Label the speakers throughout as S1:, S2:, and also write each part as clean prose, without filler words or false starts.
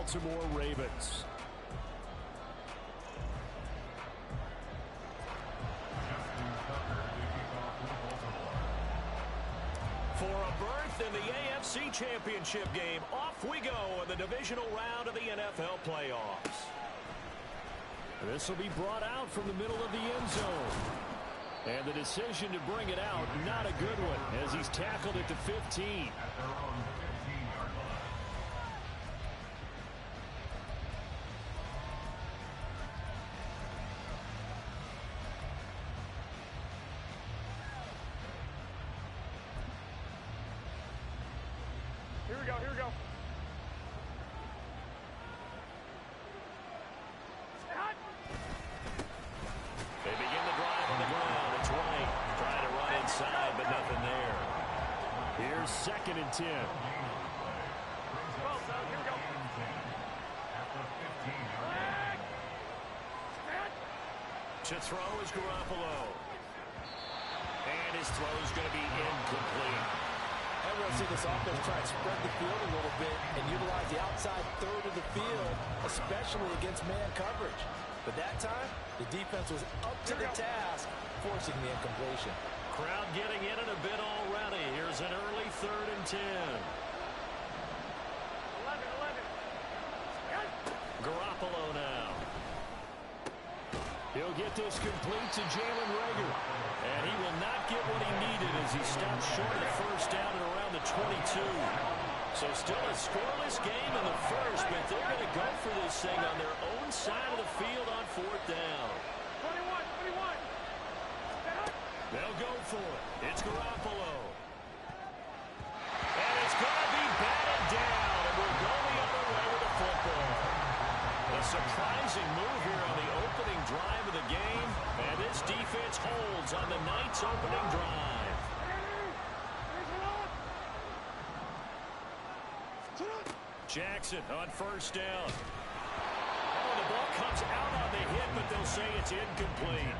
S1: Baltimore Ravens. For a berth in the AFC Championship game, off we go in the divisional round of the NFL playoffs. This will be brought out from the middle of the end zone. And the decision to bring it out, not a good one, as he's tackled at the 15.
S2: Here we go, here we go.
S1: They begin the drive on the ground. It's White trying to run inside, but nothing there. Here's 2nd and 10. To throw is Garoppolo. And his throw is going to be incomplete.
S3: Everyone see this offense try to spread the field a little bit and utilize the outside third of the field, especially against man coverage. But that time, the defense was up to the task, forcing the incompletion.
S1: Crowd getting in it a bit already. Here's an early 3rd and 10.
S2: 11.
S1: Garoppolo now. He'll get this complete to Jalen Reagor. And he will not get what he needed as he stops short of first down at around the 22. So still a scoreless game in the first, but they're going to go for this thing on their own side of the field on 4th down.
S2: 21.
S1: They'll go for it. It's Garoppolo. And it's going to be batted down, and we'll go the other way with the football. A surprising move here on the opening drive of the game, and this defense holds on the night's opening drive. Jackson on first down. Oh, the ball comes out on the hit, but they'll say it's incomplete.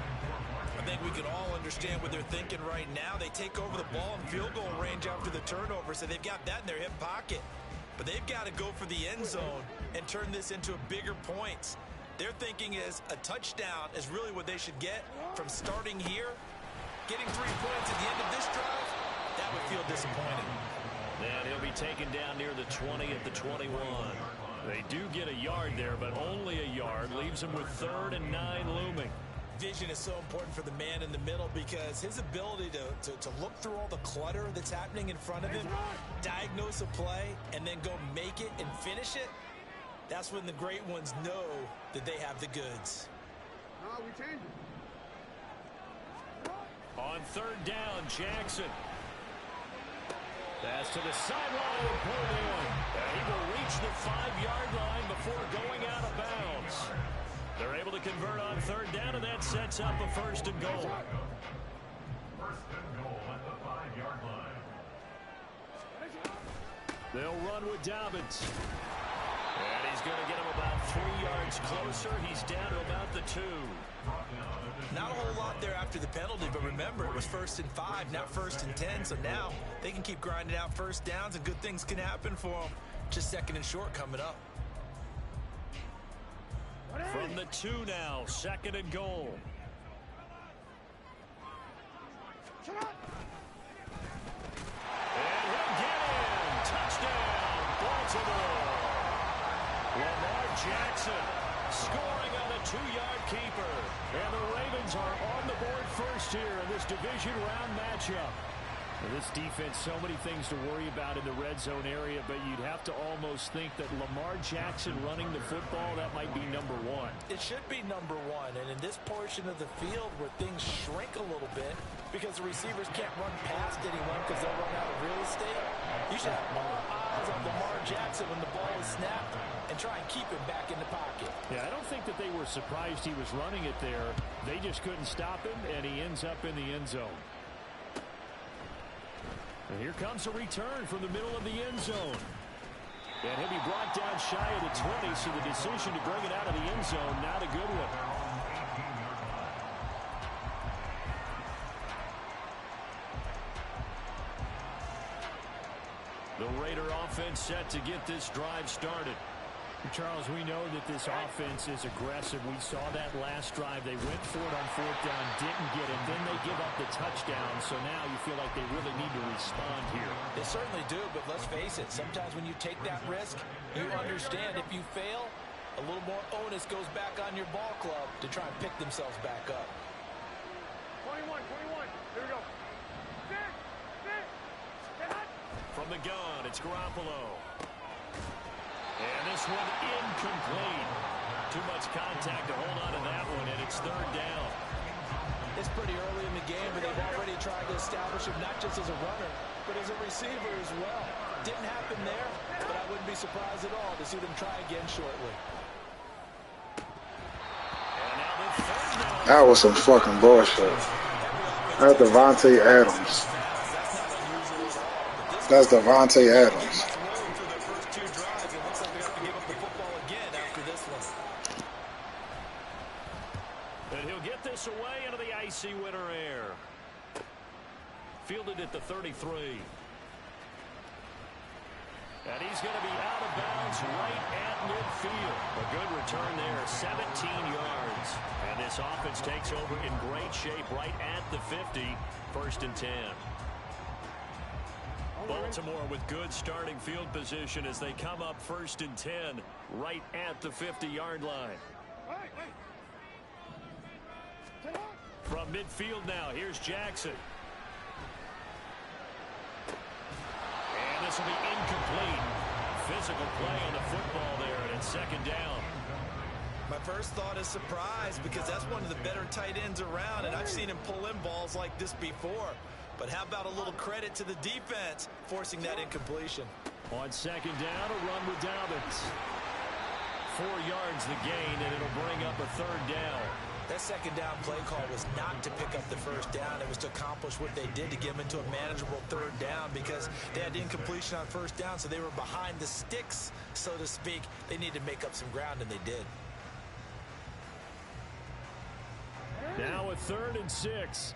S3: I think we can all understand what they're thinking right now. They take over the ball in field goal range after the turnover, so they've got that in their hip pocket. But they've got to go for the end zone and turn this into a bigger points. Their thinking is a touchdown is really what they should get from starting here. Getting 3 points at the end of this drive, that would feel disappointing.
S1: And he'll be taken down near the 20 at the 21. They do get a yard there, but only a yard. Leaves them with 3rd and 9 looming.
S3: Vision is so important for the man in the middle because his ability to look through all the clutter that's happening in front of him, diagnose a play, and then go make it and finish it, that's when the great ones know that they have the goods.
S2: No, we changed it.
S1: On 3rd down, Jackson. Pass to the sideline, pulled in. And he will reach the 5-yard line before going out of bounds. They're able to convert on 3rd down, and that sets up a 1st and goal.
S4: 1st and goal at the 5-yard line.
S1: They'll run with Dobbins. And he's going to get him about 3 yards closer. He's down to about the 2.
S3: Not a whole lot there after the penalty, but remember, it was 1st and 5, not 1st and 10. So now they can keep grinding out first downs, and good things can happen for them. Just 2nd and short coming up.
S1: From the 2 now, 2nd and goal. And he'll get in. Touchdown, Baltimore. Lamar Jackson scoring on the 2-yard keeper. And the Ravens are on the board first here in this division round matchup. Well, this defense, so many things to worry about in the red zone area, but you'd have to almost think that Lamar Jackson running the football, that might be number 1.
S3: It should be number 1, and in this portion of the field where things shrink a little bit because the receivers can't run past anyone because they'll run out of real estate, you should have all eyes on Lamar Jackson when the ball is snapped and try and keep him back in the pocket.
S1: Yeah, I don't think that they were surprised he was running it there. They just couldn't stop him, and he ends up in the end zone. And here comes a return from the middle of the end zone. And he'll be brought down shy of the 20, so the decision to bring it out of the end zone, not a good one. The Raider offense set to get this drive started. Charles, we know that this offense is aggressive. We saw that last drive. They went for it on 4th down, didn't get it. Then they give up the touchdown. So now you feel like they really need to respond here.
S3: They certainly do, but let's face it. Sometimes when you take that risk, you understand if you fail, a little more onus goes back on your ball club to try and pick themselves back up.
S2: 21. Here we go. Sit.
S1: From the gun, it's Garoppolo. And this one incomplete. Too much contact to hold on to that one, and it's 3rd down.
S3: It's pretty early in the game, but they've already tried to establish him not just as a runner, but as a receiver as well. Didn't happen there, but I wouldn't be surprised at all to see them try again shortly.
S5: That was some fucking bullshit. That's Davante Adams. That's Davante Adams.
S1: And he'll get this away into the icy winter air. Fielded at the 33. And he's going to be out of bounds right at midfield. A good return there, 17 yards. And this offense takes over in great shape right at the 50. 1st and 10. Baltimore with good starting field position as they come up 1st and 10 right at the 50-yard line. From midfield now, here's Jackson. And this will be incomplete. Physical play on the football there, and it's 2nd down.
S3: My first thought is surprise because that's one of the better tight ends around, and I've seen him pull in balls like this before. But how about a little credit to the defense forcing that incompletion?
S1: On 2nd down, a run with Dobbins. 4 yards the gain, and it'll bring up a 3rd down.
S3: That 2nd down play call was not to pick up the 1st down. It was to accomplish what they did to get them into a manageable 3rd down because they had incompletion on 1st down, so they were behind the sticks, so to speak. They needed to make up some ground, and they did.
S1: Now a 3rd and 6.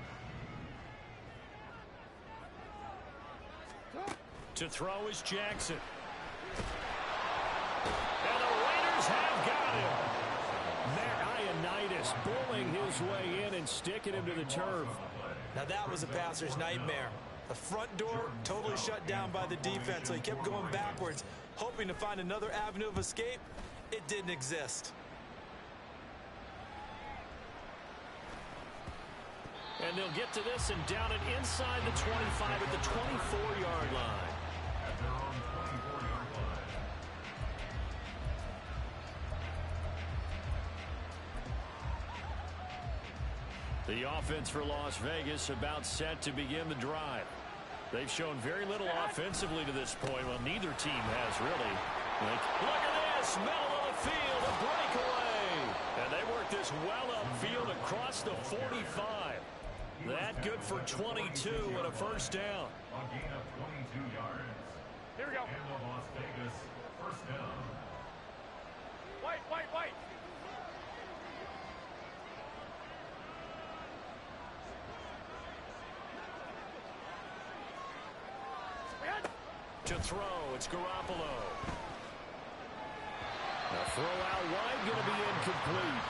S1: To throw is Jackson. And the Raiders have got him. Matt Ioannidis bullying his way in and sticking him to the turf.
S3: Now that was a passer's nightmare. The front door totally shut down by the defense, so he kept going backwards, hoping to find another avenue of escape. It didn't exist.
S1: And they'll get to this and down it inside the 25 at the 24-yard line. The offense for Las Vegas about set to begin the drive. They've shown very little offensively to this point. Well, neither team has really. Look at this, middle of the field, a breakaway. And they work this well upfield across the 45. That good for 22 and a 1st down.
S4: A gain of 22 yards.
S2: Here we go.
S4: And the Las Vegas 1st down.
S2: Wait.
S1: To throw, it's Garoppolo. Now throw out wide, going to be incomplete.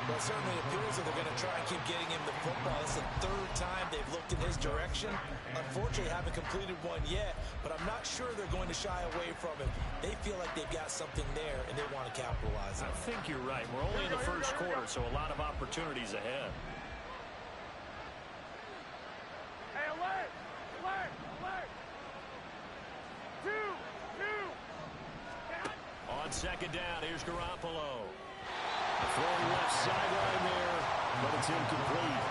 S3: Well, it certainly appears that they're going to try and keep getting him the football. It's the 3rd time they've looked in his direction. Unfortunately, haven't completed one yet, but I'm not sure they're going to shy away from him. They feel like they've got something there, and they want to capitalize on it.
S1: I think you're right. We're only in the 1st quarter, so a lot of opportunities ahead.
S2: Hey, alert! 2.
S1: On 2nd down, here's Garoppolo. Throwing left sideline there, but it's incomplete.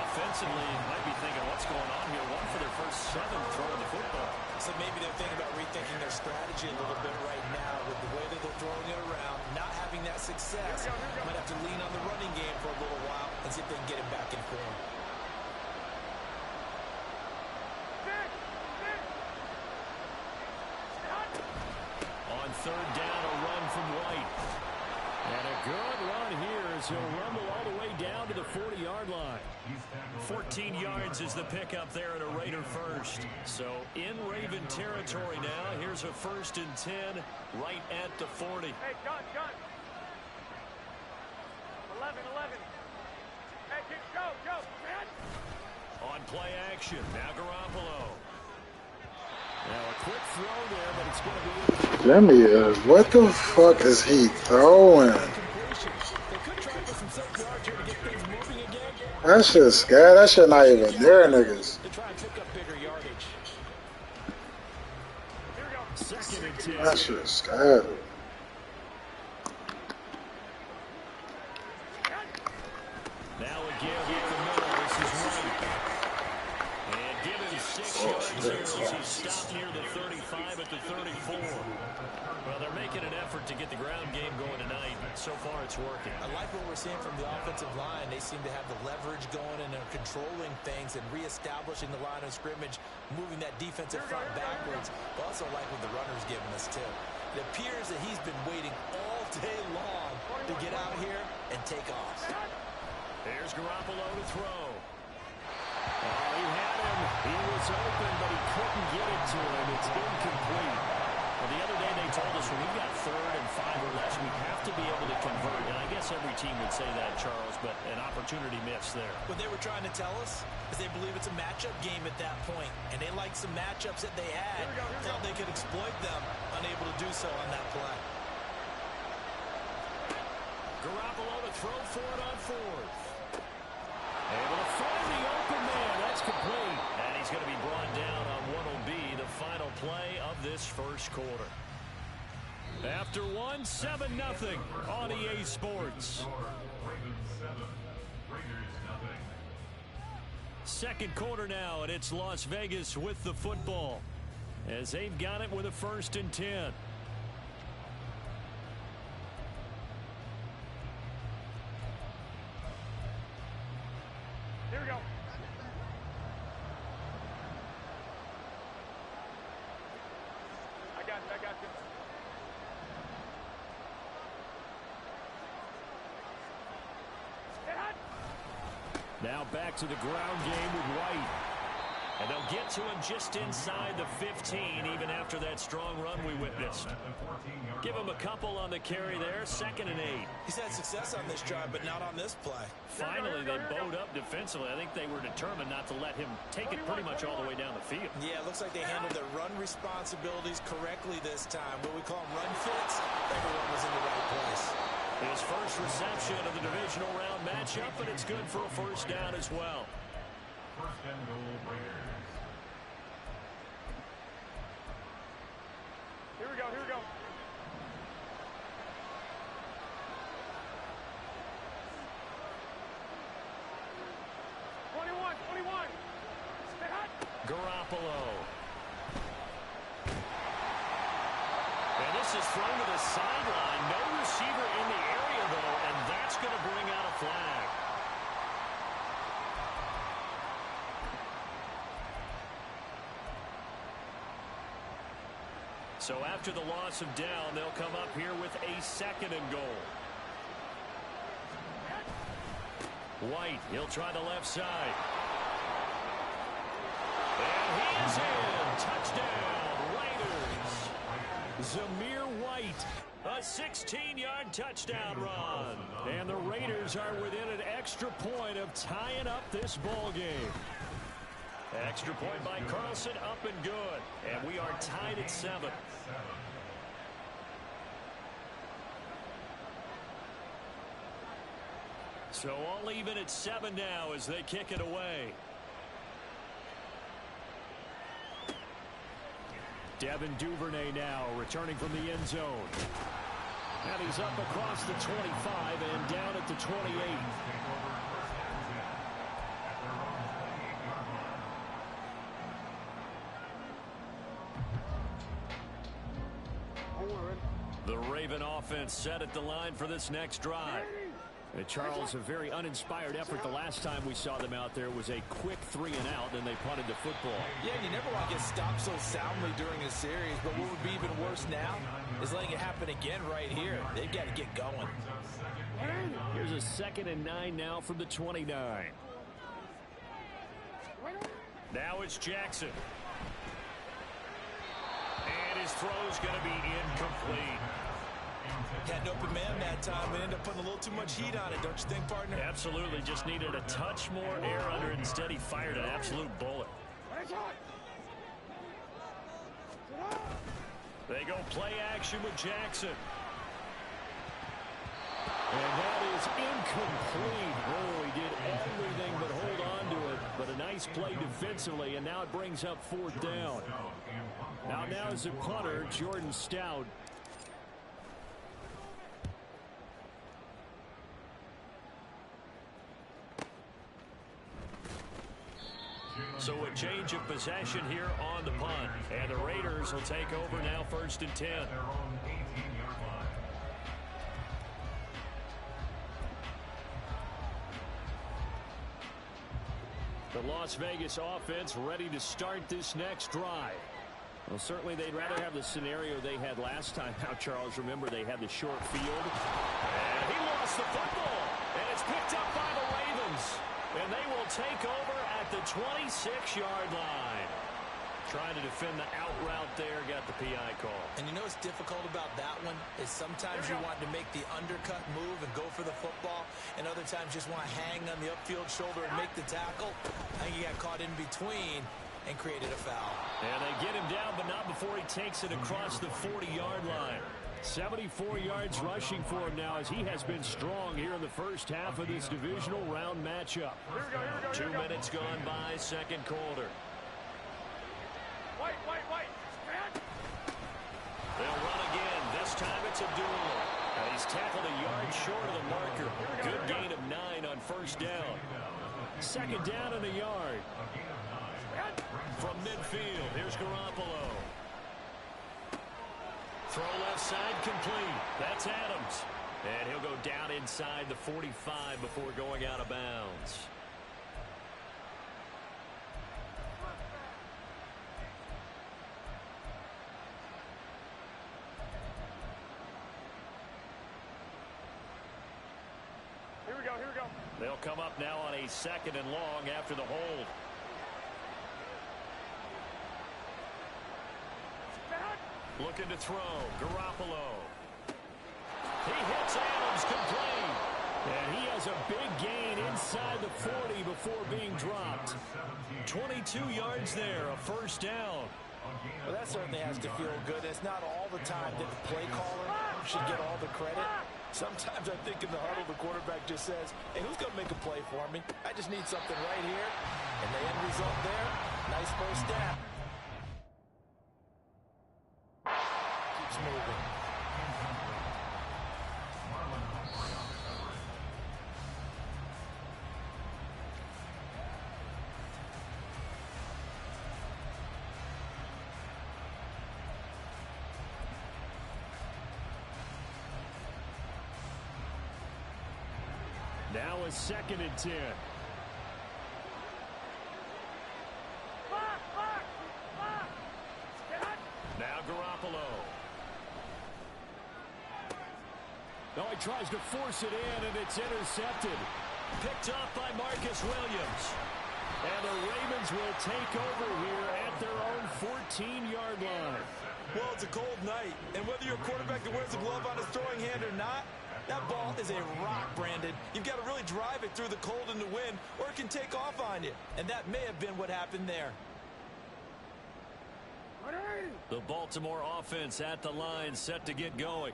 S1: Offensively, you might be thinking, what's going on here? 1 for their first 7 throwing the football.
S3: So maybe they're thinking about rethinking their strategy a little bit right now with the way that they're throwing it around, not having that success. Might have to lean on the running game for a little while and see if they can get it back in form.
S1: On 3rd down, a run from White. And a good run here as he'll rumble all the way down to to the 40-yard line. 14 yards is the pickup there at a Raider first. So in Raven territory now. Here's a 1st and 10 right at the 40.
S2: Hey, gun. 11. Hey, go, man.
S1: On play action, now Garoppolo. Now a quick throw there, but it's going to be...
S5: Jimmy is, what the fuck is he throwing? That shit's scared. That shit not even there, niggas.
S1: To try and pick up bigger yardage.
S2: Here we go.
S1: 2nd and 10.
S5: That shit's scared.
S1: Now again, hit the middle. This is White. And given 6 yards there as he stopped near the 35 at the 34. Well, they're making an effort to get the ground game going tonight. So far, it's working.
S3: I like what we're seeing from the offensive line. They seem to have the leverage going, and they're controlling things and reestablishing the line of scrimmage, moving that defensive front backwards. But also like what the runner's giving us, too. It appears that he's been waiting all day long to get out here and take off.
S1: Here's Garoppolo to throw. Oh, he had him. He was open, but he couldn't get it to him. It's incomplete. Well, the other day they told us when we've got 3rd and 5 or less, we have to be able to convert. And I guess every team would say that, Charles, but an opportunity missed there.
S3: What they were trying to tell us is they believe it's a matchup game at that point, and they liked some matchups that they had, thought they could exploit them, unable to do so on that play.
S1: Garoppolo to throw for it on 4th. Able to find the open man. That's complete. And he's going to be brought down on what will be the final play of this first quarter. After 1, 7-0 on EA Sports. Second quarter now, and it's Las Vegas with the football as they've got it with a 1st and 10.
S2: Here we go. I got you.
S1: Now back to the ground game with White. And they'll get to him just inside the 15, even after that strong run we witnessed. Give him a couple on the carry there, 2nd and 8.
S3: He's had success on this drive, but not on this play.
S1: Finally, they bowed up defensively. I think they were determined not to let him take it pretty much all the way down the field.
S3: Yeah, it looks like they handled their run responsibilities correctly this time. What we call them run fits, everyone was in the right place.
S1: His first reception of the divisional round matchup, and it's good for a 1st down as well.
S4: 1st and goal, Raiders.
S2: Here we go. 21. Stay hot.
S1: Garoppolo. And this is thrown to the sideline. No receiver in the area, though, and that's going to bring out a flag. So after the loss of down, they'll come up here with a 2nd and goal. White, he'll try the left side. And he is in. Touchdown, Raiders. Zamir White, a 16-yard touchdown run. And the Raiders are within an extra point of tying up this ball game. Extra point by Carlson, up and good. And we are tied at 7. So all even at 7 now as they kick it away. Devin Duvernay now returning from the end zone. And he's up across the 25 and down at the 28. The Raven offense set at the line for this next drive. And Charles, a very uninspired effort the last time we saw them out there was a quick 3 and out, and they punted the football.
S3: Yeah, you never want to get stopped so soundly during a series, but what would be even worse now is letting it happen again right here. They've got to get going.
S1: Here's a 2nd and 9 now from the 29. Now it's Jackson. And his throw's going to be incomplete.
S3: Had an open man that time and ended up putting a little too much heat on it, don't you think, partner?
S1: Absolutely. Just needed a touch more air under it. Instead, he fired an absolute bullet. They go play action with Jackson. And that is incomplete. Oh, he did everything but hold on to it. But a nice play defensively, and now it brings up 4th down. Now is the punter, Jordan Stout. So a change of possession here on the punt. And the Raiders will take over now, 1st and 10. The Las Vegas offense ready to start this next drive. Well, certainly they'd rather have the scenario they had last time out, Charles. Remember, they had the short field. And he lost the football. And it's picked up by the Ravens. And they will take over at the 26-yard line. Trying to defend the out route there, got the PI call.
S3: And you know what's difficult about that one is sometimes you want to make the undercut move and go for the football, and other times just want to hang on the upfield shoulder and make the tackle. I think he got caught in between and created a foul.
S1: And they get him down, but not before he takes it across the 40-yard line. 74 yards rushing for him now as he has been strong here in the first half of this divisional round matchup. 2 minutes gone by, 2nd quarter.
S2: White.
S1: They'll run again. This time it's Abdullah. And he's tackled a yard short of the marker. Good gain of 9 on 1st down. 2nd down and a yard. From midfield, here's Garoppolo. Throw left side complete. That's Adams. And he'll go down inside the 45 before going out of bounds.
S2: Here we go.
S1: They'll come up now on a 2nd and long after the hold. Looking to throw. Garoppolo. He hits Adams complete. And he has a big gain inside the 40 before being dropped. 22 yards there, a 1st down.
S3: Well, that certainly has to feel good. It's not all the time that the play caller should get all the credit. Sometimes I think in the huddle, the quarterback just says, hey, who's going to make a play for me? I just need something right here. And the end result there, nice 1st down. Keeps moving.
S1: Now a 2nd and 10. Now Garoppolo. No, he tries to force it in, and it's intercepted. Picked up by Marcus Williams. And the Ravens will take over here at their own 14-yard line.
S3: Well, it's a cold night, and whether you're a quarterback that wears a glove on his throwing hand or not, that ball is a rock, Brandon. You've got to really drive it through the cold and the wind, or it can take off on you. And that may have been what happened there.
S1: The Baltimore offense at the line, set to get going.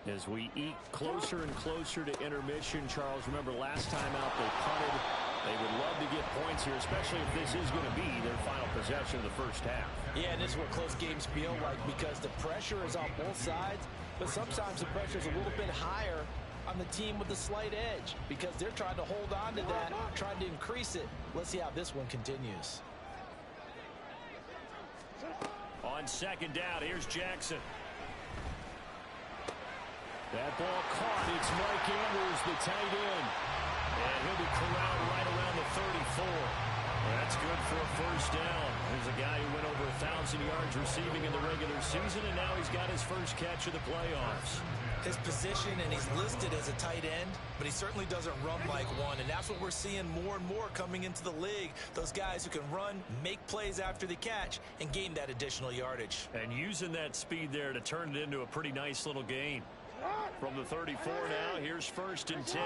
S1: As we eke closer and closer to intermission, Charles, remember last time out they punted. They would love to get points here, especially if this is going to be their final possession of the first half.
S3: Yeah, and this is what close games feel like because the pressure is on both sides, but sometimes the pressure is a little bit higher on the team with the slight edge because they're trying to hold on to that, trying to increase it. Let's see how this one continues.
S1: On 2nd down, here's Jackson. That ball caught. It's Mike Andrews, the tight end. And he'll be corralled right around the 34. That's good for a first down. There's a guy who went over 1,000 yards receiving in the regular season, and now he's got his first catch of the playoffs.
S3: His position, and he's listed as a tight end, but he certainly doesn't run like one, and that's what we're seeing more and more coming into the league. Those guys who can run, make plays after the catch, and gain that additional yardage.
S1: And using that speed there to turn it into a pretty nice little gain. From the 34 now, here's 1st and 10.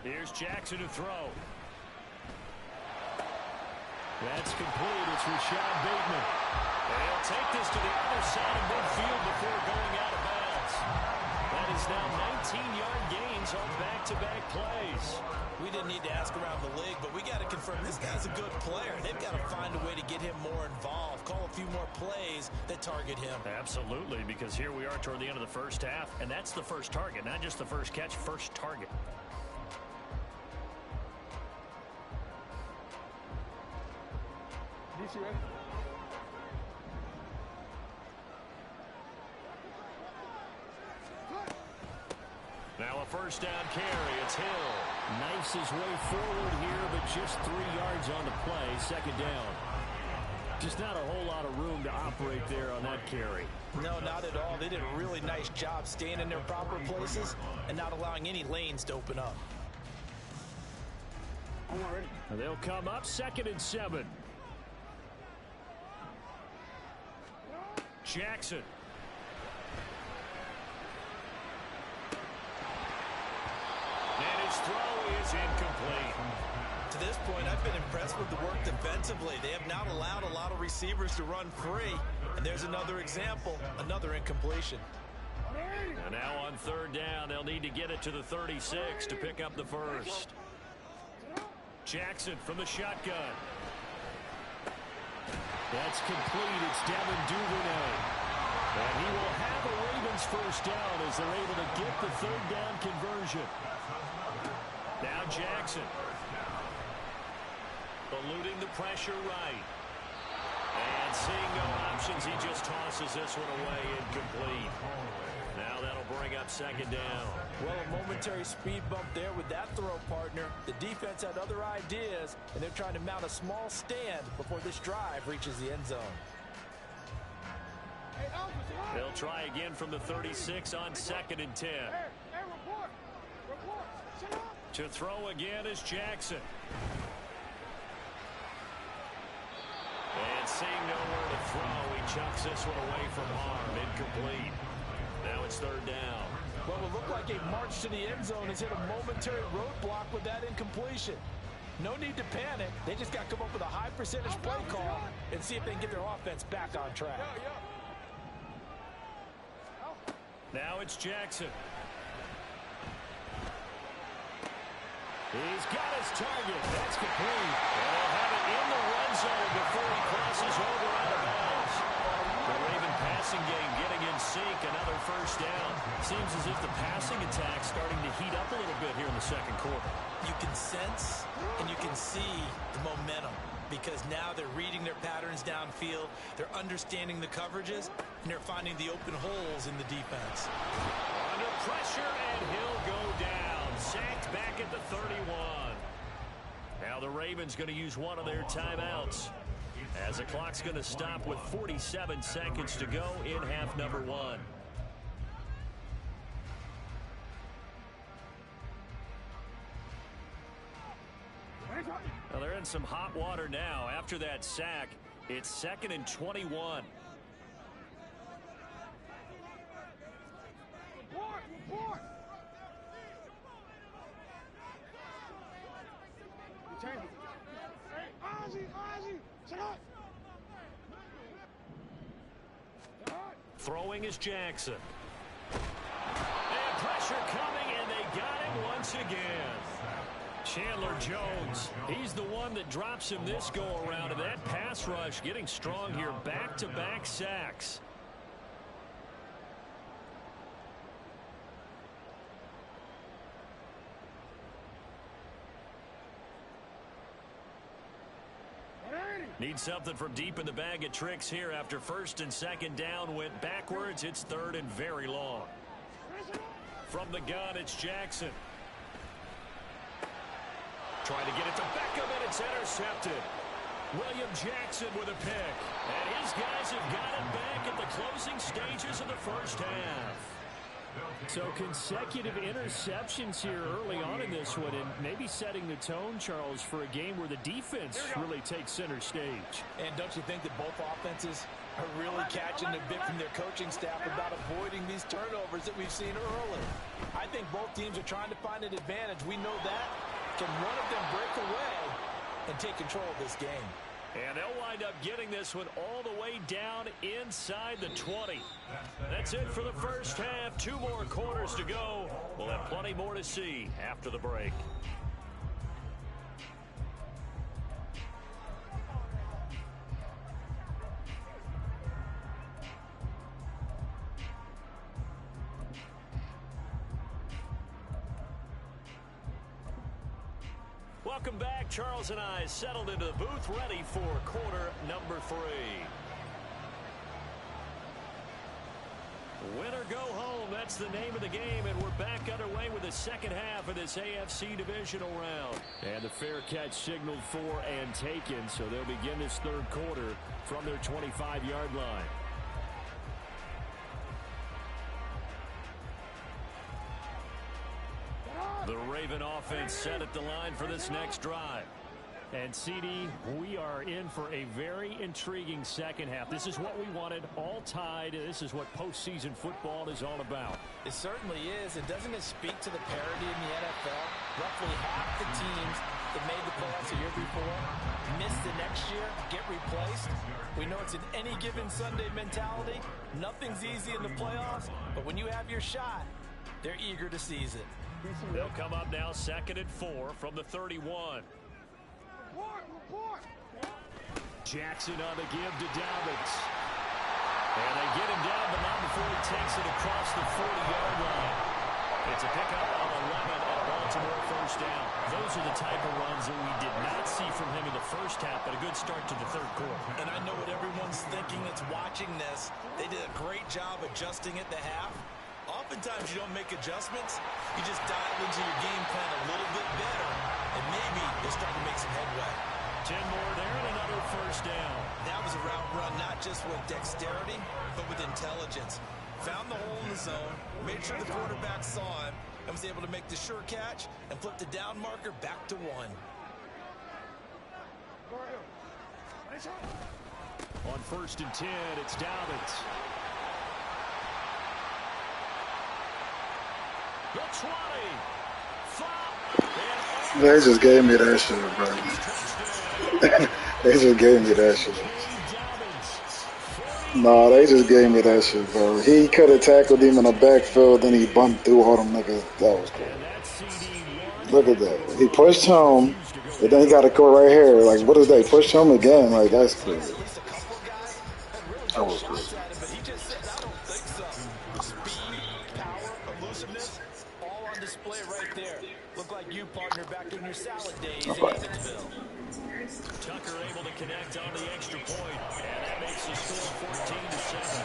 S1: Here's Jackson to throw. That's complete. It's Rashad Bateman. And he'll take this to the other side of midfield before going out of bounds. That is now 19-yard gains on back-to-back plays.
S3: We didn't need to ask around the league, but we got to confirm this guy's a good player. They've got to find a way to get him more involved, call a few more plays that target him.
S1: Absolutely, because here we are toward the end of the first half, and that's the first target, not just the first catch, first target. Now a first down carry. It's Hill. Knifes his way forward here, but just 3 yards on the play. 2nd down. Just not a whole lot of room to operate there on that carry.
S3: No, not at all. They did a really nice job staying in their proper places and not allowing any lanes to open up.
S1: And they'll come up 2nd and 7. Jackson. And his throw is incomplete.
S3: To this point, I've been impressed with the work defensively. They have not allowed a lot of receivers to run free. And there's another example, another incompletion.
S1: And now on 3rd down, they'll need to get it to the 36 to pick up the first. Jackson from the shotgun. That's complete. It's Devin Duvernay. And he will have a Ravens first down as they're able to get the 3rd down conversion. Now Jackson. Eluding the pressure right. And seeing no options, he just tosses this one away incomplete. Now that'll bring up 2nd down.
S3: Well, a momentary speed bump there with that throw, partner. The defense had other ideas, and they're trying to mount a small stand before this drive reaches the end zone.
S1: They'll try again from the 36 on 2nd and 10. To throw again is Jackson. And seeing nowhere to throw, he chucks this one away from harm. Incomplete. Now it's 3rd down.
S3: Well, it looked like a march to the end zone has hit a momentary roadblock with that incompletion. No need to panic. They just got to come up with a high percentage play call and see if they can get their offense back on track.
S1: Now it's Jackson. He's got his target. That's complete. And they'll have it in the red zone before he crosses over out of bounds. The Raven passing game getting in sync. Another first down. Seems as if the passing attack's starting to heat up a little bit here in the 2nd quarter.
S3: You can sense and you can see the momentum because now they're reading their patterns downfield, they're understanding the coverages, and they're finding the open holes in the defense.
S1: Under pressure, and he'll go down. Sacked back at the 31. Now the Ravens going to use one of their timeouts as the clock's going to stop with 47 seconds to go in half number 1. Well, they're in some hot water now. After that sack, it's 2nd and 21.
S2: Report! Hey, Ozzie, sit up!
S1: Throwing is Jackson. And pressure coming, and they got him once again. Chandler Jones, he's the one that drops him this go-around, and that pass rush getting strong here. Back-to-back sacks. Need something from deep in the bag of tricks here after 1st and 2nd down went backwards. It's 3rd and very long. From the gun, it's Jackson. Trying to get it to Beckham, and it's intercepted. William Jackson with a pick. And his guys have got it back at the closing stages of the first half. So consecutive interceptions here early on in this one, and maybe setting the tone, Charles, for a game where the defense really takes center stage.
S3: And don't you think that both offenses are really catching the bit from their coaching staff about avoiding these turnovers that we've seen early? I think both teams are trying to find an advantage. We know that. Can one of them break away and take control of this game?
S1: And they'll wind up getting this one all the way down inside the 20. That's it for the first half. 2 more quarters to go. We'll have plenty more to see after the break. Welcome back. Charles and I settled into the booth, ready for quarter number 3. Win or go home, that's the name of the game, and we're back underway with the second half of this AFC divisional round. And the fair catch signaled for and taken, so they'll begin this third quarter from their 25-yard line. The Raven offense set at the line for this next drive. And, CD, we are in for a very intriguing second half. This is what we wanted, all tied. This is what postseason football is all about.
S3: It certainly is. And doesn't it speak to the parity in the NFL? Roughly half the teams that made the playoffs the year before miss the next year, get replaced. We know it's an any given Sunday mentality. Nothing's easy in the playoffs, but when you have your shot, they're eager to seize it.
S1: They'll come up now 2nd and 4 from the 31.
S2: Report.
S1: Jackson on the give to Dobbins. And they get him down, but not before he takes it across the 40-yard line. It's a pickup on 11 and a Baltimore first down. Those are the type of runs that we did not see from him in the first half, but a good start to the third quarter.
S3: And I know what everyone's thinking that's watching this. They did a great job adjusting at the half. Oftentimes you don't make adjustments. You just dial into your game plan a little bit better, and maybe they're starting to make some headway.
S1: 10 more there and another first down.
S3: That was a route run not just with dexterity, but with intelligence. Found the hole in the zone, made sure the quarterback saw him, and was able to make the sure catch and flip the down marker back to 1.
S1: On 1st and 10, it's Dobbins. The 20.
S5: They just gave me that shit, bro. They just gave me that shit. No, they just gave me that shit, bro. He could have tackled him in the backfield, then he bumped through all them niggas. That was cool. Look at that. He pushed home, and then he got a call right here. Like, what is that? He pushed home again. Like, that's crazy. That was crazy.
S3: Partner back in your salad days in Evansville.
S1: Tucker able to connect on the extra point, and that makes the score 14-7.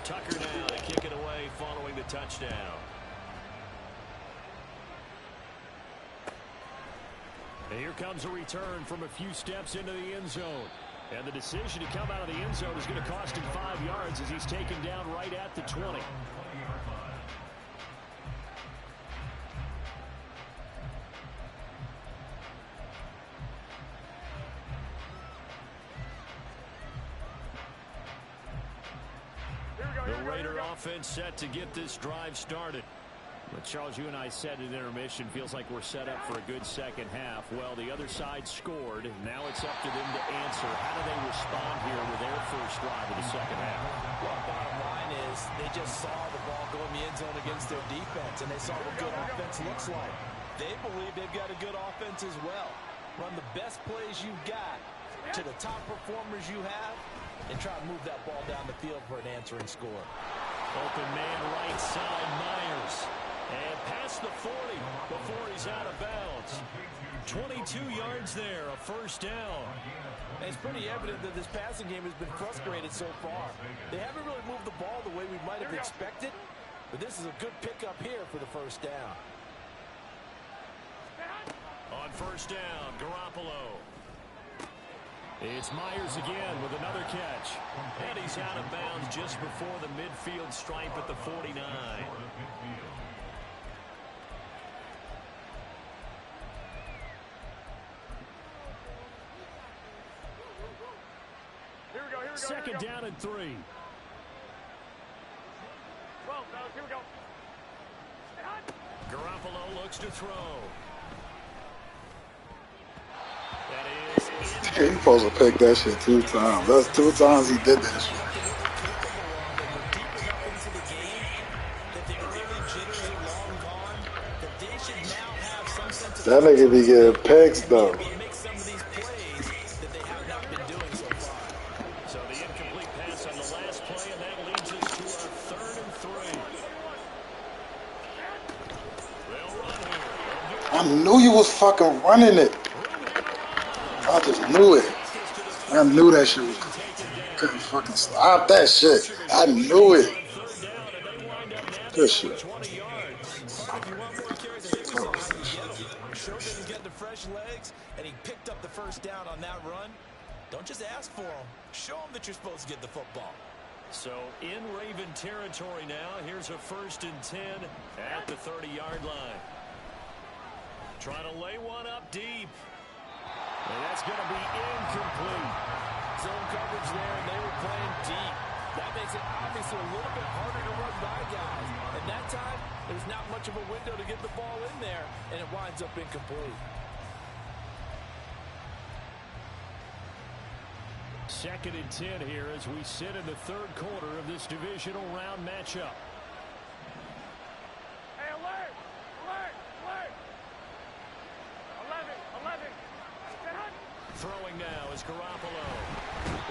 S1: Tucker now to kick it away following the touchdown. And here comes a return from a few steps into the end zone. And the decision to come out of the end zone is going to cost him 5 yards as he's taken down right at the 20. The Raider offense set to get this drive started. But Charles, you and I said at intermission, feels like we're set up for a good second half. Well, the other side scored. Now it's up to them to answer. How do they respond here with their first drive of the second half?
S3: Well, bottom line is they just saw the ball go in the end zone against their defense, and they saw what good offense looks like. They believe they've got a good offense as well. Run the best plays you've got to the top performers you have, and try to move that ball down the field for an answering score.
S1: Open man right side, Myers. And past the 40 before he's out of bounds. 22 yards there, a first down.
S3: And it's pretty evident that this passing game has been frustrated so far. They haven't really moved the ball the way we might have expected, But this is a good pickup here for the first down.
S1: On first down, Garoppolo. It's Myers again with another catch. And he's out of bounds just before the midfield stripe at the 49. Second down and 3.
S2: 12, fellas, here we go.
S1: Garoppolo looks to throw. That is
S5: He supposed to pick that shit 2 times. That's 2 times he did that shit. That nigga be getting pegs though.
S1: So the incomplete pass on the last play, and that leads us to our 3rd and 3. They'll run here.
S5: I knew you was fucking running it. I just knew it. I knew that shit was couldn't fucking stop that shit. I knew it. Good shit.
S3: Showed that he's getting the fresh legs, and he picked up the first down on that run. Don't just ask for him. Show him that you're supposed to get the football.
S1: So in Raven territory now, here's a 1st and 10 at the 30-yard line. Trying to lay one up deep. And that's going to be incomplete.
S3: Zone coverage there, and they were playing deep. That makes it obviously a little bit harder to run by guys. And that time, there's not much of a window to get the ball in there, and it winds up incomplete.
S1: Second and 10 here as we sit in the 3rd quarter of this divisional round matchup.
S2: Hey, alert! Alert! Alert! 11!
S1: Throwing now is Garoppolo.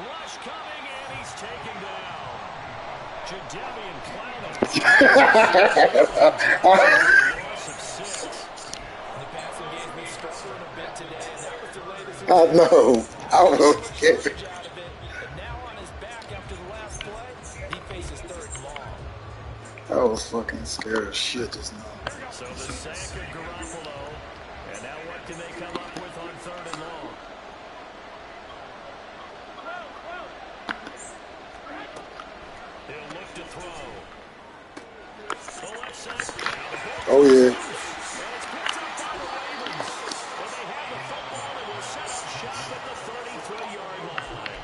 S1: Rush coming, and he's taken down. Jadeveon Clowney. Loss of 6.
S3: The passing game's been struggling a bit today, and that was the latest.
S5: I know. I was scared.
S3: And now on his back after the last play, he faces 3rd and long.
S5: I was fucking scared as shit just now.
S1: So the sack of Garoppolo. And now what can they come up with on 3rd and long? He'll look to throw. The left side.
S5: Oh yeah.
S1: And it's picked up by the Ravens. And they have the football and will set up shop at the 33-yard line.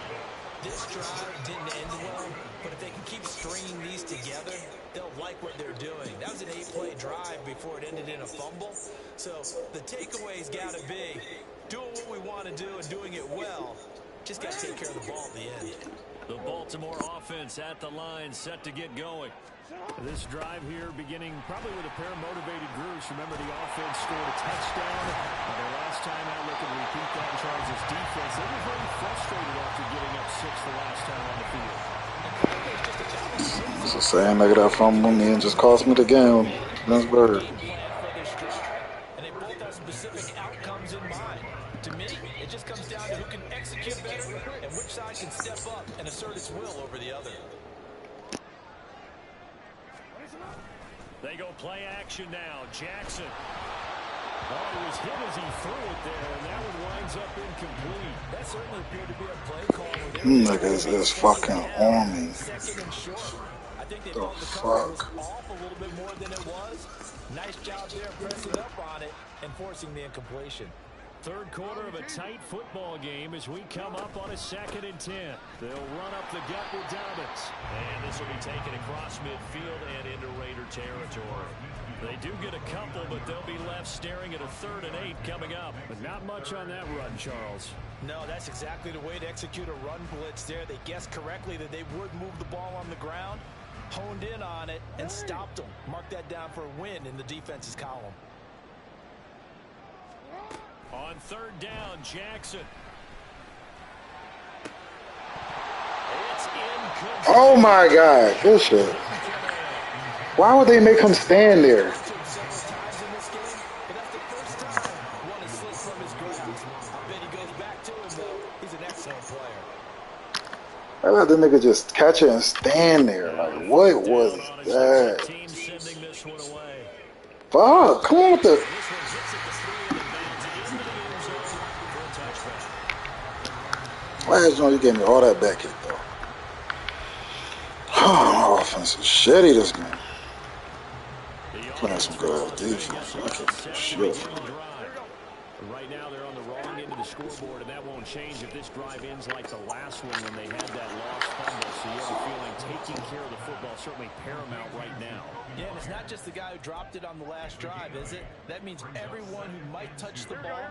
S3: This drive didn't end well, but if they can keep stringing these together, they'll like what they're doing. That was an 8-play drive before it ended in a fumble. So the takeaway's got to be doing what we want to do and doing it well. Just got to take care of the ball at the end.
S1: The Baltimore offense at the line, set to get going. This drive here beginning probably with a pair of motivated groups. Remember, the offense scored a touchdown. And the last time out, they can repeat that in Charles' defense. They were very frustrated after giving up 6 the last time on the field.
S5: It's the same nigga that fumbled me and just cost me the game. Pittsburgh.
S3: And they both have specific outcomes in mind. To me, it just comes down to who can execute better and which side can step up and assert its will over the other.
S1: They go play action now. Jackson. Oh, he was hit as he threw it there, and that one winds up incomplete.
S3: That certainly appeared to be a play call.
S5: Niggas is fucking on me.
S3: Second and short. I think they
S5: The
S3: thought the coverage
S5: fuck?
S3: was off a little bit more than it was. Nice job there pressing up on it and forcing the incompletion.
S1: 3rd quarter of a tight football game as we come up on a 2nd and 10. They'll run up the gut with Dobbins. And this will be taken across midfield and into Raider territory. They do get a couple, but they'll be left staring at a 3rd and 8 coming up. But not much on that run, Charles.
S3: No, that's exactly the way to execute a run blitz there. They guessed correctly that they would move the ball on the ground, honed in on it, and stopped them. Mark that down for a win in the defense's column.
S1: On 3rd down, Jackson. It's incomplete.
S5: Oh my god, good shit. Why would they make him stand there? I let the nigga just catch it and stand there. Like, what was that? Fuck, come on with the... Last one, you gave me all that back hit, though. Oh, offense is shitty this game. Playing some good defense. I can't do shit.
S1: Right now, they're on the wrong end of the scoreboard, and that won't change if this drive ends like the last one when they had that lost fumble. So you have a feeling taking care of the football is certainly paramount right now.
S3: Yeah, and it's not just the guy who dropped it on the last drive, is it? That means everyone who might touch the ball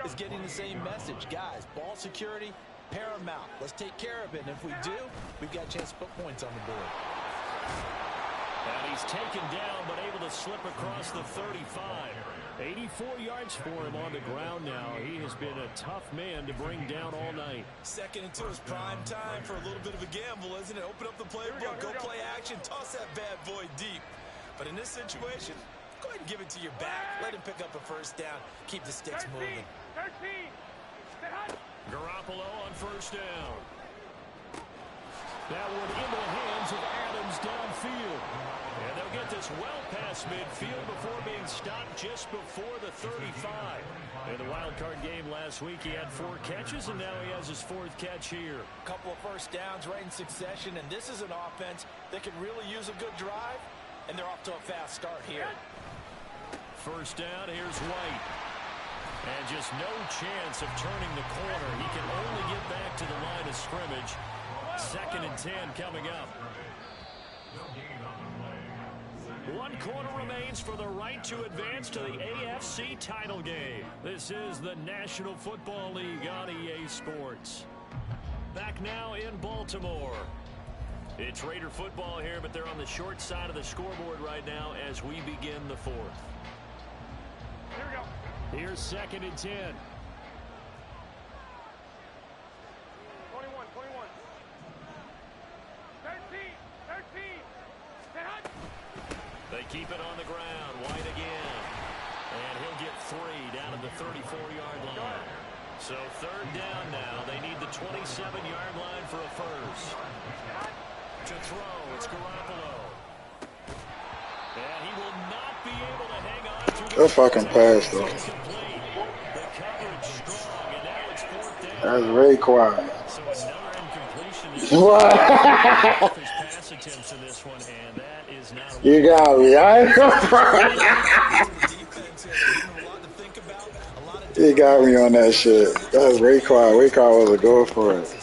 S3: is getting the same message. Guys, ball security, paramount. Let's take care of it, and if we do, we've got a chance to put points on the board.
S1: And he's taken down, but able to slip across the 35. 84 yards for him on the ground now. He has been a tough man to bring down all night.
S3: 2nd and 2 is prime time for a little bit of a gamble, isn't it? Open up the playbook, go play action, toss that bad boy deep. But in this situation, go ahead and give it to your back. Let him pick up a first down. Keep the sticks moving.
S2: 13.
S1: Garoppolo on first down. That one into the hands of Adams downfield. And they'll get this well past midfield before being stopped just before the 35. In the wild card game last week, he had 4 catches, and now he has his 4th catch here.
S3: A couple of first downs right in succession, and this is an offense that can really use a good drive, and they're off to a fast start here.
S1: First down, here's White. And just no chance of turning the corner. He can only get back to the line of scrimmage. 2nd and 10 coming up. 1 quarter remains for the right to advance to the AFC title game. This is the National Football League on EA Sports. Back now in Baltimore. It's Raider football here, but they're on the short side of the scoreboard right now as we begin the 4th.
S2: Here we go.
S1: Here's 2nd and 10.
S2: 21. 13.
S1: They keep it on the ground. White again. And he'll get 3 down at the 34-yard line. So 3rd down now. They need the 27-yard line for a first. To throw, it's Garoppolo. And he will not be able to hang on to the...
S5: Good fucking pass, though.
S1: The coverage strong, and now it's 4th down.
S5: That's very quiet.
S1: So another incompletion. What? His pass attempts in this one, and that is not...
S5: You got me. You got me on that shit. That was very quiet. Way quiet was a go for it.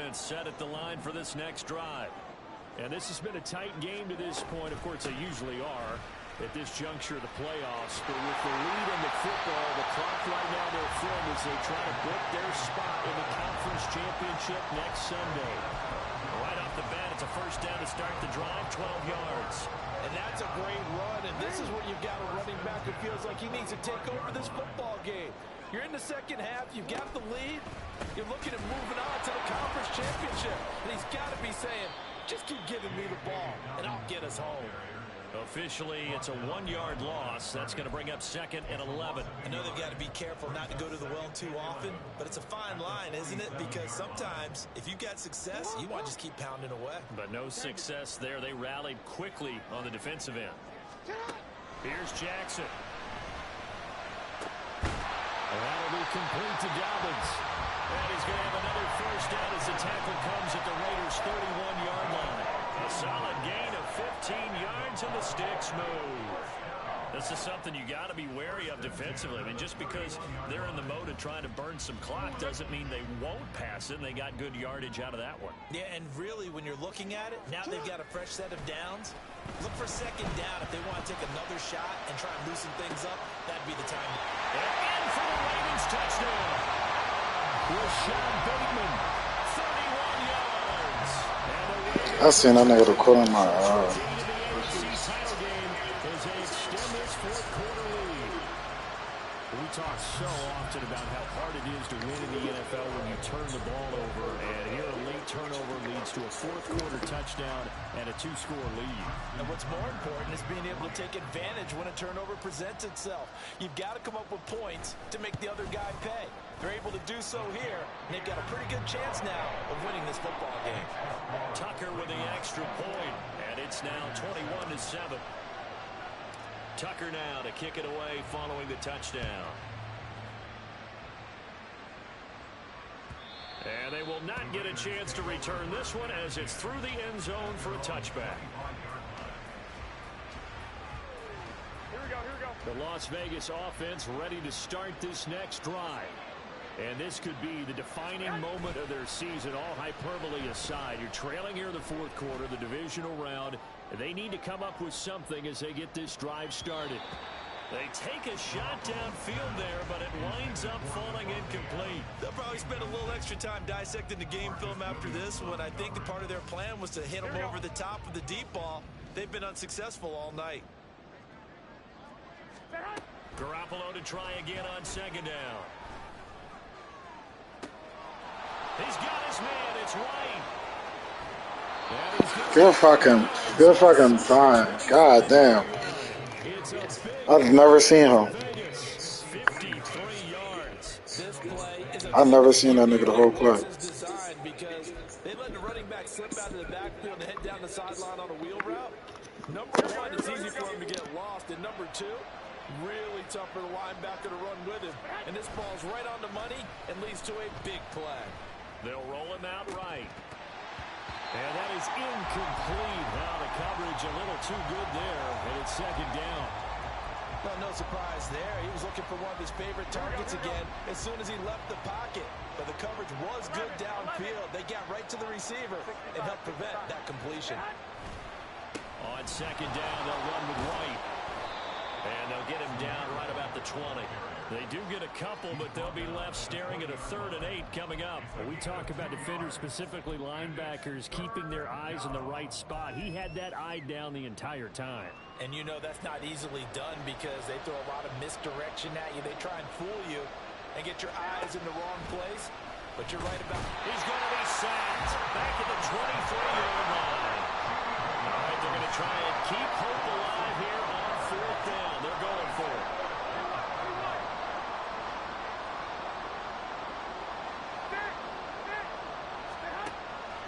S1: Set at the line for this next drive. And this has been a tight game to this point. Of course, they usually are at this juncture of the playoffs. But with the lead in the football, the clock right now they're filmed as they try to book their spot in the conference championship next Sunday. Right off the bat, it's a first down to start the drive, 12 yards.
S3: And that's a great run, and this is where you've got a running back who feels like he needs to take over this football game. You're in the second half, you've got the lead, you're looking at moving on to the conference championship. And he's got to be saying, just keep giving me the ball, and I'll get us home.
S1: Officially, it's a 1-yard loss. That's going to bring up 2nd and 11.
S3: I know they've got to be careful not to go to the well too often, but it's a fine line, isn't it? Because sometimes, if you've got success, you want to just keep pounding away.
S1: But no success there. They rallied quickly on the defensive end. Here's Jackson. And that'll be complete to Dobbins. And he's going to have another first down as the tackle comes at the Raiders' 31-yard line. A solid gain of 15 yards and the sticks move. This is something you got to be wary of defensively. I mean, just because they're in the mode of trying to burn some clock doesn't mean they won't pass it. And they got good yardage out of that one.
S3: Yeah, and really, when you're looking at it, now they've got a fresh set of downs. Look for second down if they want to take another shot and try and loosen things up. That'd be the time.
S1: And in for the Ravens touchdown. Rashad Bateman, 31 yards.
S5: I seen that nigga recording my eye.
S1: We talk so often about how hard it is to win in the NFL when you turn the ball over, and here a late turnover leads to a fourth-quarter touchdown and a two-score lead.
S3: And what's more important is being able to take advantage when a turnover presents itself. You've got to come up with points to make the other guy pay. They're able to do so here, and they've got a pretty good chance now of winning this football game.
S1: Tucker with the extra point, and it's now 21-7. Tucker now to kick it away following the touchdown. And they will not get a chance to return this one as it's through the end zone for a touchback.
S2: Here we go.
S1: The Las Vegas offense ready to start this next drive. And this could be the defining moment of their season, all hyperbole aside. You're trailing here in the fourth quarter, the divisional round. They need to come up with something as they get this drive started. They take a shot downfield there, but it winds up falling incomplete.
S3: They'll probably spend a little extra time dissecting the game film after this one. I think the part of their plan was to hit them over the top of the deep ball. They've been unsuccessful all night.
S1: Garoppolo to try again on second down. He's got his man. It's White.
S5: Good fucking time. God damn. I've never seen him.
S1: 53 yards.
S5: I've never seen that nigga the whole play.
S3: Because they let the running back slip out of the backfield and head down the sideline on a wheel route. Number one, it's easy for him to get lost. And number two, really tough for the linebacker to run with him. And this ball's right on the money and leads to a big play.
S1: They'll roll him out right. And that is incomplete. Now the coverage a little too good there, and it's second down.
S3: Well, no surprise there. He was looking for one of his favorite targets again as soon as he left the pocket. But the coverage was good downfield. They got right to the receiver and helped prevent that completion.
S1: On second down, they'll run with White. And they'll get him down right about the 20. They do get a couple, but they'll be left staring at a 3rd and 8 coming up. We talk about defenders, specifically linebackers, keeping their eyes in the right spot. He had that eye down the entire time.
S3: And you know that's not easily done because they throw a lot of misdirection at you. They try and fool you and get your eyes in the wrong place. But you're right about it.
S1: He's going to be sacked back at the 23-yard line. All right, they're going to try and keep hope alive here on 4th down. They're going for it.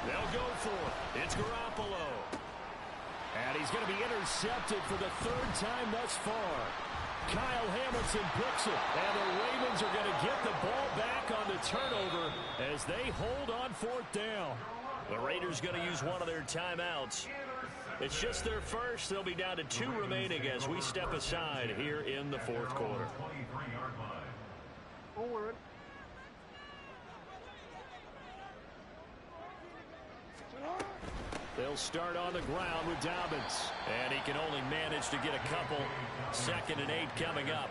S1: They'll go for it. It's Garoppolo. And he's going to be intercepted for the 3rd time thus far. Kyle Hamilton picks it. And the Ravens are going to get the ball back on the turnover as they hold on 4th down. The Raiders going to use one of their timeouts. It's just their first. They'll be down to 2 remaining as we step aside here in the 4th quarter. They'll start on the ground with Dobbins. And he can only manage to get a couple. 2nd and 8 coming up.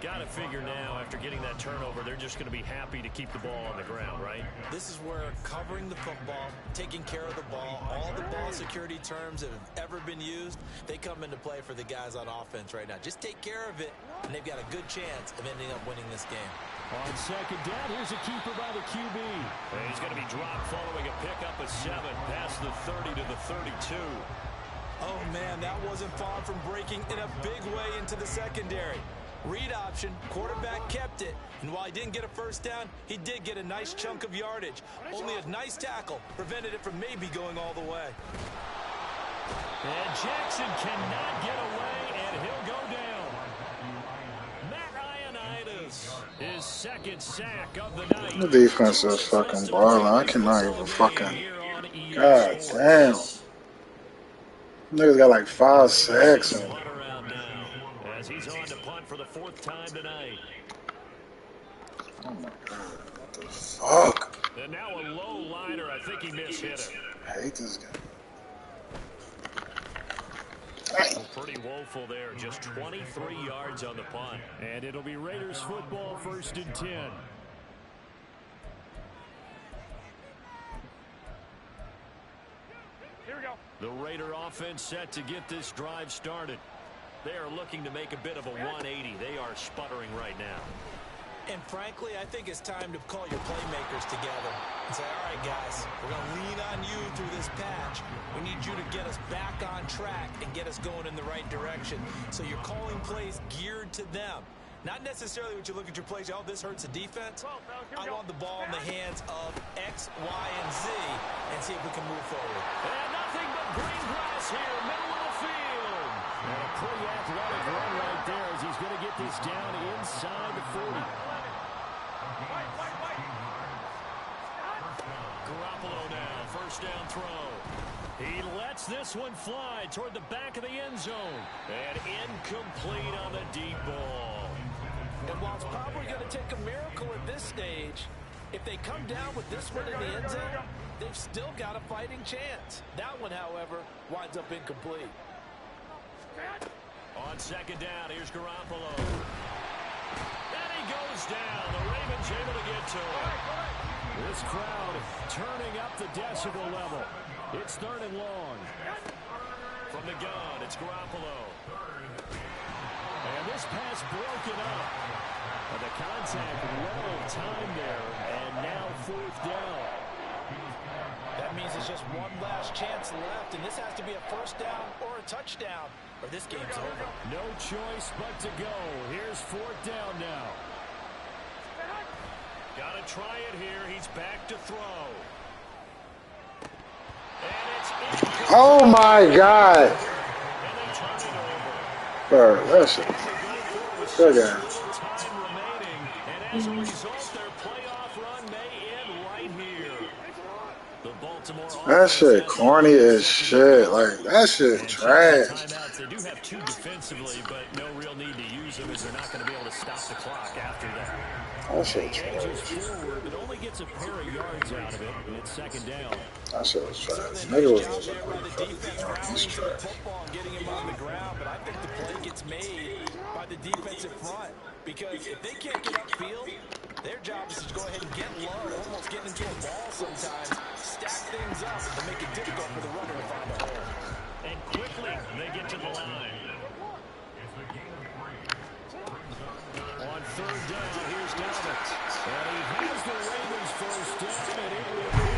S1: Got to figure now, after getting that turnover, they're just going to be happy to keep the ball on the ground, right?
S3: This is where covering the football, taking care of the ball, all the ball security terms that have ever been used, they come into play for the guys on offense right now. Just take care of it, and they've got a good chance of ending up winning this game.
S1: On second down, here's a keeper by the QB. And he's going to be dropped following a pickup of 7 past the 30 to the 32.
S3: Oh, man, that wasn't far from breaking in a big way into the secondary. Read option, quarterback kept it, and while he didn't get a first down, he did get a nice chunk of yardage. Only a nice tackle prevented it from maybe going all the way.
S1: And Jackson cannot get away, and he'll go down. Matt Ioannidis, his 2nd sack of the night.
S5: The defense is fucking balling. I cannot even fucking. God damn. Niggas got like 5 sacks. And
S1: as he's on to punt for the 4th time tonight.
S5: Oh my God. What the fuck?
S1: And now a low liner. I think he mishit it.
S5: I hate this guy.
S1: Pretty woeful there. Just 23 yards on the punt. And it'll be Raiders football, 1st and 10.
S2: Here we go.
S1: The Raider offense set to get this drive started. They are looking to make a bit of a 180. They are sputtering right now.
S3: And frankly, I think it's time to call your playmakers together and say, all right, guys, we're going to lean on you through this patch. We need you to get us back on track and get us going in the right direction. So you're calling plays geared to them. Not necessarily when you look at your plays, oh, this hurts the defense. I want the ball in the hands of X, Y, and Z and see if we can move forward.
S1: And nothing but green grass here, middle of the field. And a pretty athletic run right there as he's going to get this down inside the 40. Garoppolo now, 1st down throw. He lets this one fly toward the back of the end zone. And incomplete on the deep ball.
S3: And while it's probably going to take a miracle at this stage, if they come down with this one in the end zone, they've still got a fighting chance. That one, however, winds up incomplete.
S1: On 2nd down, here's Garoppolo. And he goes down. The Ravens able to get to him. This crowd turning up the decibel level. It's 3rd and long. From the gun, it's Garoppolo. And this pass broken up. But the contact, well timed there. And now 4th down.
S3: That means it's just one last chance left, and this has to be a 1st down or a touchdown, or this game's over.
S1: No choice but to go. Here's 4th down now. Got to try it here. He's back to throw. And it's incomplete.
S5: Oh my God!
S1: And they turn it over.
S5: Bro, that's it. Good guy.
S1: Time remaining, and as a result, their playoff run may end right here. The Baltimore
S5: That shit corny as shit. Like, that shit trash.
S1: Timeouts. They do have 2 defensively, but no real need to use them as they're not going to be able to stop the clock after that.
S5: That shit trash.
S1: Edges forward, but only gets a pair of yards out of it, and it's 2nd down.
S5: That shit was trash. Nigga was
S3: He's trash. Football and getting him on the ground, but I think the play gets made by the defensive front, because if they can't get upfield, their job is to go ahead and get low, almost get into a ball sometimes, stack things up, and make it difficult for the runner to find a hole.
S1: And quickly, they get to the line. On 3rd down, here's Dobbins. And he has the Ravens 1st down, and it will be.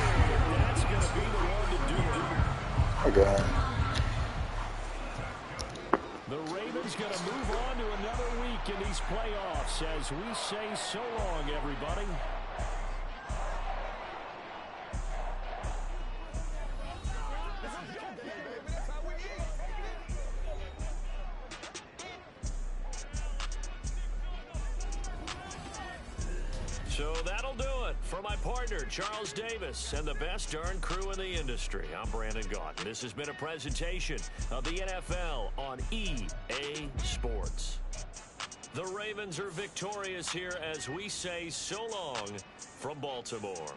S1: That's going to be the one to do it.
S5: Okay.
S1: The Ravens going to move on to another week in these playoffs as we say so long, everybody. So that'll do it for my partner, Charles Davis, and the best darn crew in the industry. I'm Brandon Gaudin. This has been a presentation of the NFL on EA Sports. The Ravens are victorious here as we say so long from Baltimore.